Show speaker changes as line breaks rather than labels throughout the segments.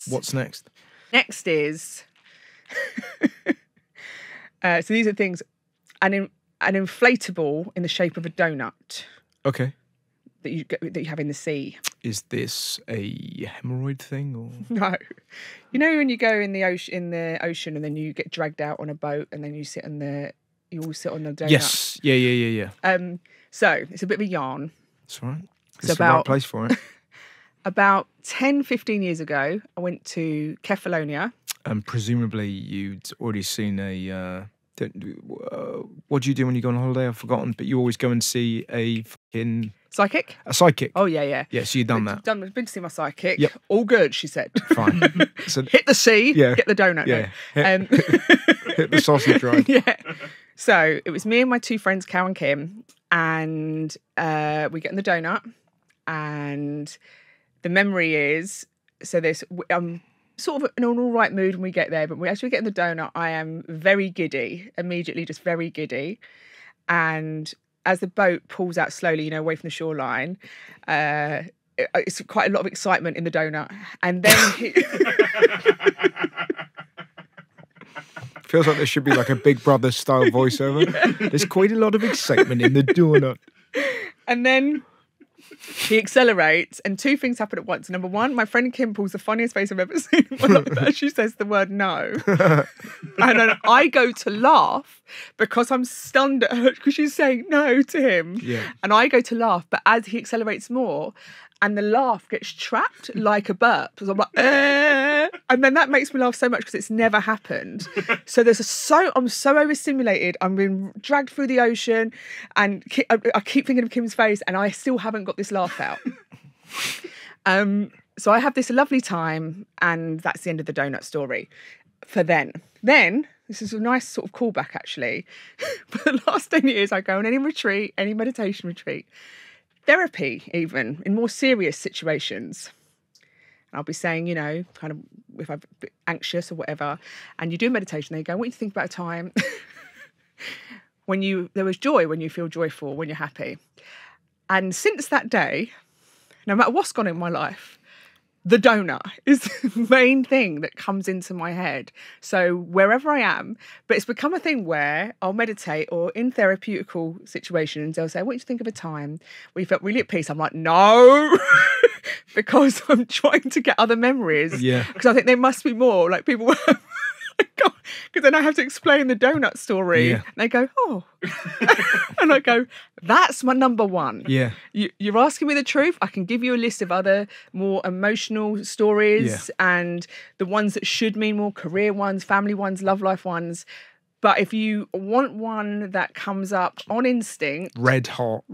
What's next?
Next is... so these are things... An inflatable in the shape of a donut.
Okay.
That you have in the sea.
Is this a hemorrhoid thing or
no? You know when you go in the ocean and then you get dragged out on a boat and then you all sit on the donut.
Yes. Yeah.
So it's a bit of a yarn.
That's all right. It's the right place for it.
About 10, 15 years ago, I went to Kefalonia.
And presumably you'd already seen what do you do when you go on holiday? I've forgotten, but you always go and see a fucking...
Psychic?
A psychic.
Oh, yeah.
Yeah, so you've done that.
Been to see my psychic.
Yep.
All good, she said.
Fine. So,
hit the sea, get the donut.
Yeah. Hit the sausage ride.
Yeah. So it was me and my two friends, Cow and Kim, and we get in the donut, and the memory is, so there's... sort of in an all right mood when we get there, but as we get in the donut, I am very giddy, immediately just very giddy. And as the boat pulls out slowly, away from the shoreline, it's quite a lot of excitement in the donut. And then...
Feels like there should be like a Big Brother style voiceover. Yeah. There's quite a lot of excitement in the donut.
And then... he accelerates, and two things happen at once. Number one, my friend Kim pulls the funniest face I've ever seen in my life as she says the word no. And then I go to laugh because I'm stunned at her because she's saying no to him.
Yeah.
And I go to laugh, but as he accelerates more, and the laugh gets trapped like a burp. So I'm like, and then that makes me laugh so much because it's never happened. So I'm so overstimulated. I'm being dragged through the ocean, and I keep thinking of Kim's face, and I still haven't got this laugh out. So I have this lovely time, and that's the end of the donut story. For then, this is a nice sort of callback actually. For the last 10 years, I go on any retreat, any meditation retreat. Therapy, even in more serious situations. And I'll be saying, kind of if I'm a bit anxious or whatever, and you do meditation, they go, I want you to think about a time when there was joy, when you feel joyful, when you're happy. And since that day, no matter what's gone in my life, the donut is the main thing that comes into my head. So wherever I am, but it's become a thing where I'll meditate, or in therapeutical situations, they'll say, I want you to think of a time where you felt really at peace. I'm like, no, because I'm trying to get other memories.
Yeah.
Because I think there must be more, like people because then I have to explain the donut story.
Yeah.
And they go, oh. And I go, that's my number one.
Yeah.
You're asking me the truth. I can give you a list of other more emotional stories and the ones that should mean more, career ones, family ones, love life ones. But if you want one that comes up on instinct.
Red hot.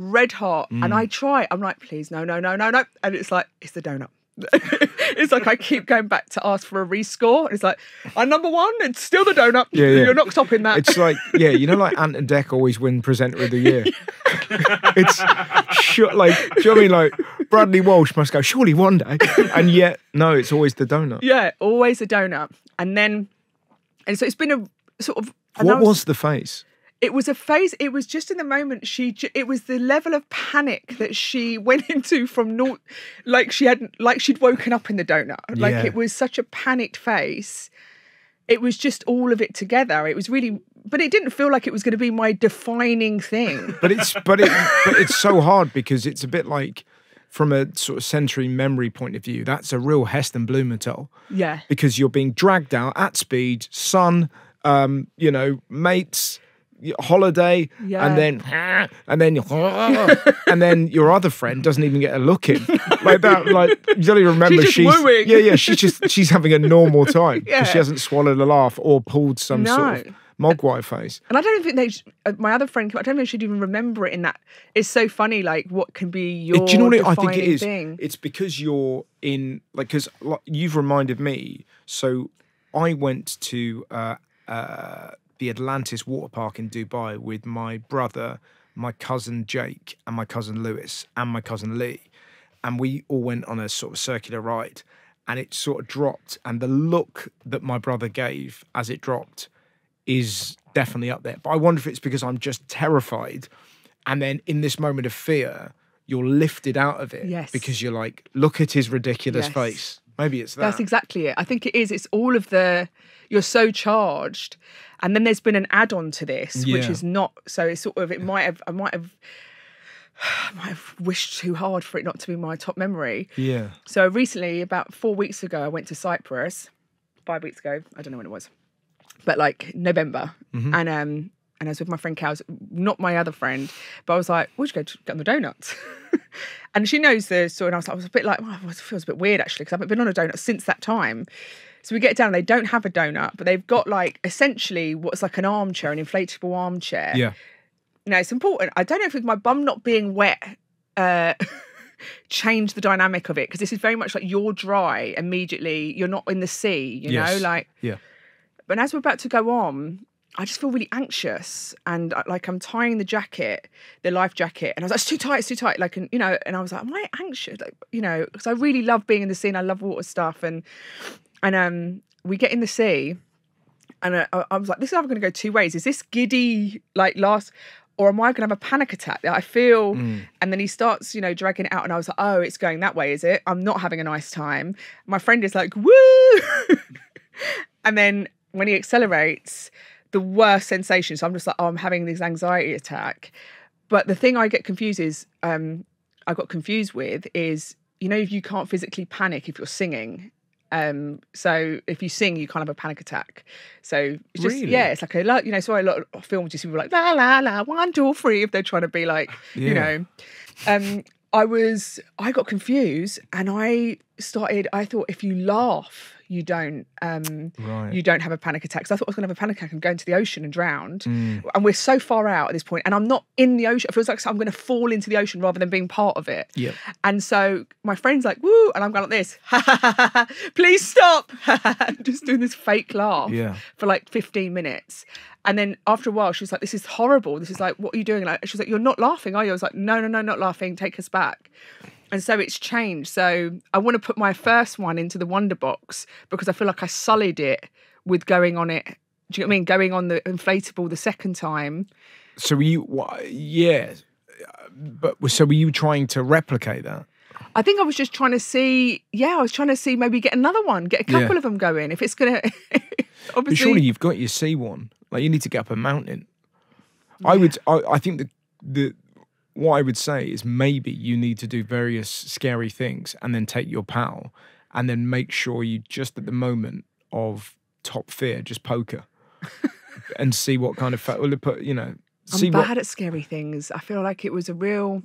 And I try. I'm like, please, no. And it's like, it's the donut. It's like I keep going back to ask for a rescore. And it's like, I'm number one, it's still the donut.
Yeah.
You're not stopping that.
It's like, like Ant and Dec always win presenter of the year. It's like, do you know what I mean? Like, Bradley Walsh must go, surely one day. And yet, no, it's always the donut.
Yeah, always the donut. And so it's been a sort of...
What was the face?
It was a phase. It was just in the moment. It was the level of panic that she went into from naught, like she'd woken up in the donut. Like it was such a panicked face. It was just all of it together. It was really, but it didn't feel like it was going to be my defining thing.
But it's so hard because it's a bit like, from a sort of sensory memory point of view, that's a real Heston Blumenthal.
Yeah. Because
you're being dragged out at speed, sun, mates, holiday, and then and then your other friend doesn't even get a look in like that. Like, you don't even remember she's having a normal time because she hasn't swallowed a laugh or pulled some sort of mogwai face.
And I don't think my other friend, I don't think she'd even remember it in that. It's so funny, like, what can be your
do you know what I think it is?
Thing?
It's because you're in, like, because you've reminded me. So I went to the Atlantis water park in Dubai with my brother, my cousin Jake, and my cousin Lewis, and my cousin Lee. And we all went on a sort of circular ride, and it sort of dropped. And the look that my brother gave as it dropped is definitely up there. But I wonder if it's because I'm just terrified. And then in this moment of fear, you're lifted out of it.
Yes.
Because you're like, look at his ridiculous face. Maybe it's that.
That's exactly it. I think it is. It's all of you're so charged. And then there's been an add-on to this, which is not, so it's sort of, I might have wished too hard for it not to be my top memory.
Yeah.
So recently, about 4 weeks ago, I went to Cyprus. 5 weeks ago, I don't know when it was, but like November.
Mm-hmm.
And I was with my friend Cows, not my other friend, but I was like, we'll just go to get on the donuts. And she knows the story, and I was a bit like, oh, it feels a bit weird actually, because I haven't been on a donut since that time. So we get down, they don't have a donut, but they've got like essentially what's like an armchair, an inflatable armchair.
Yeah.
Now it's important. I don't know if it's my bum not being wet changed the dynamic of it, because this is very much like you're dry immediately, you're not in the sea, you know, like.
Yeah.
But as we're about to go on, I just feel really anxious, and like I'm tying the jacket, the life jacket, and I was like, it's too tight, like, and you know, and I was like, am I anxious? Like, you know, because I really love being in the sea and I love water stuff, and we get in the sea, and I was like, this is either going to go two ways. Is this giddy like last, or am I going to have a panic attack that I feel? And then he starts, you know, dragging it out, and I was like, oh, it's going that way, is it? I'm not having a nice time. My friend is like, woo, and then when he accelerates, the worst sensation. So I'm just like, oh, I'm having this anxiety attack. But the thing I get confused is, I got confused with is, you know, you can't physically panic if you're singing. So if you sing, you can't have a panic attack. So it's just,
really?
it's like you know, so a lot of films you see people like, la, la, la, 1, 2, 3, if they're trying to be like, you know, I got confused, and I thought if you laugh, you don't have a panic attack. So I thought I was going to have a panic attack and go into the ocean and drown. And we're so far out at this point, and I'm not in the ocean. It feels like I'm going to fall into the ocean rather than being part of it.
Yeah.
And so my friend's like, woo, and I'm going like this, please stop, just doing this fake laugh for like 15 minutes. And then after a while, she was like, this is horrible. This is like, what are you doing? Like, she was like, you're not laughing, are you? I was like, no, not laughing. Take us back. And so it's changed. So I want to put my first one into the Wonderbox, because I feel like I sullied it with going on it. Do you know what I mean? Going on the inflatable the second time.
So were you, so were you trying to replicate that?
I think I was just trying to see, I was trying to see, maybe get another one, get a couple of them going. If it's going to, obviously.
But surely you've got your sea one. Like, you need to get up a mountain.
Yeah.
I think what I would say is maybe you need to do various scary things and then take your pal and then make sure you just at the moment of top fear, just poker and see what kind of, you know.
I'm bad at scary things. I feel like it was I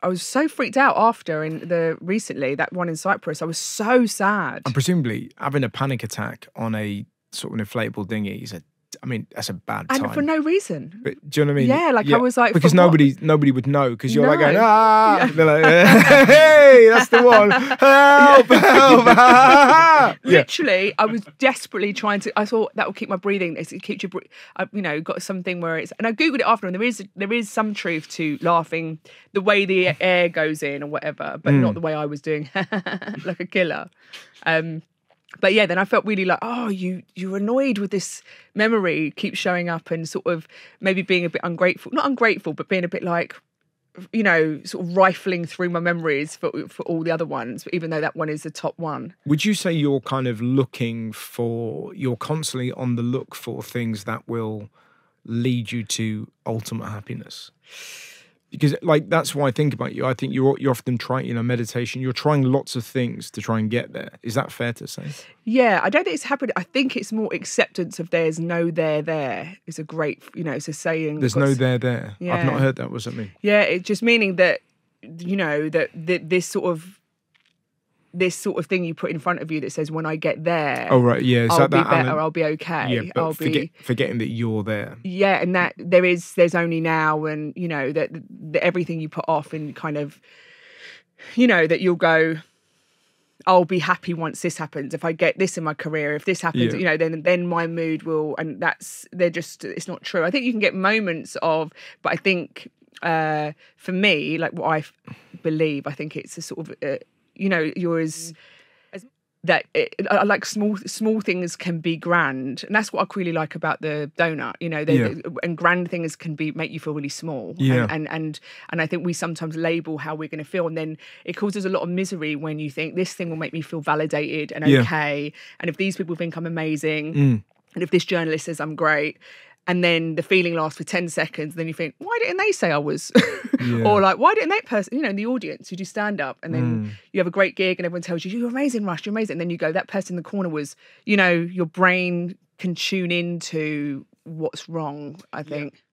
was so freaked out after recently, that one in Cyprus. I was so sad.
And presumably having a panic attack on a sort of an inflatable dinghy that's a bad time.
And for no reason.
But, do you know what I mean?
Yeah, like I was like...
Because nobody would know, because you're like going, They're like, hey, that's the one. Help.
Literally, I was desperately trying to... I thought that would keep my breathing. It keeps your... got something where it's... And I Googled it after, and there is some truth to laughing the way the air goes in or whatever, but not the way I was doing, like a killer. But yeah, then I felt really like, oh, you're annoyed with this memory keeps showing up, and sort of maybe being a bit ungrateful. Not ungrateful, but being a bit like, you know, sort of rifling through my memories for all the other ones, even though that one is the top one.
Would you say you're kind of you're constantly on the look for things that will lead you to ultimate happiness? Because, like, that's why I think about you. I think you're often trying, meditation. You're trying lots of things to try and get there. Is that fair to say?
Yeah, I don't think it's happened. I think it's more acceptance of there's no there. It's a great, it's a saying.
There's no there.
Yeah.
I've not heard that. What does that mean?
Yeah, it's just meaning that, that this sort of thing you put in front of you that says, when I get there,
oh right, yeah,
I'll be better, I'll be okay.
Yeah, but forgetting that you're there.
Yeah, and that there's only now, and that everything you put off, and kind of, that you'll go, I'll be happy once this happens. If I get this in my career, if this happens, then my mood will, and it's not true. I think you can get moments of, but I think for me, like what I believe, I think it's a sort of. You're as that I like small things can be grand, and that's what I really like about the donut. You know, and grand things can make you feel really small.
Yeah.
And I think we sometimes label how we're going to feel, and then it causes a lot of misery when you think this thing will make me feel validated and okay, and if these people think I'm amazing, and if this journalist says I'm great. And then the feeling lasts for 10 seconds. Then you think, why didn't they say I was? Or like, why didn't that person, you know, in the audience, you do stand up and then you have a great gig and everyone tells you, you're amazing, Rush, you're amazing. And then you go, that person in the corner was, you know, your brain can tune into what's wrong, I think.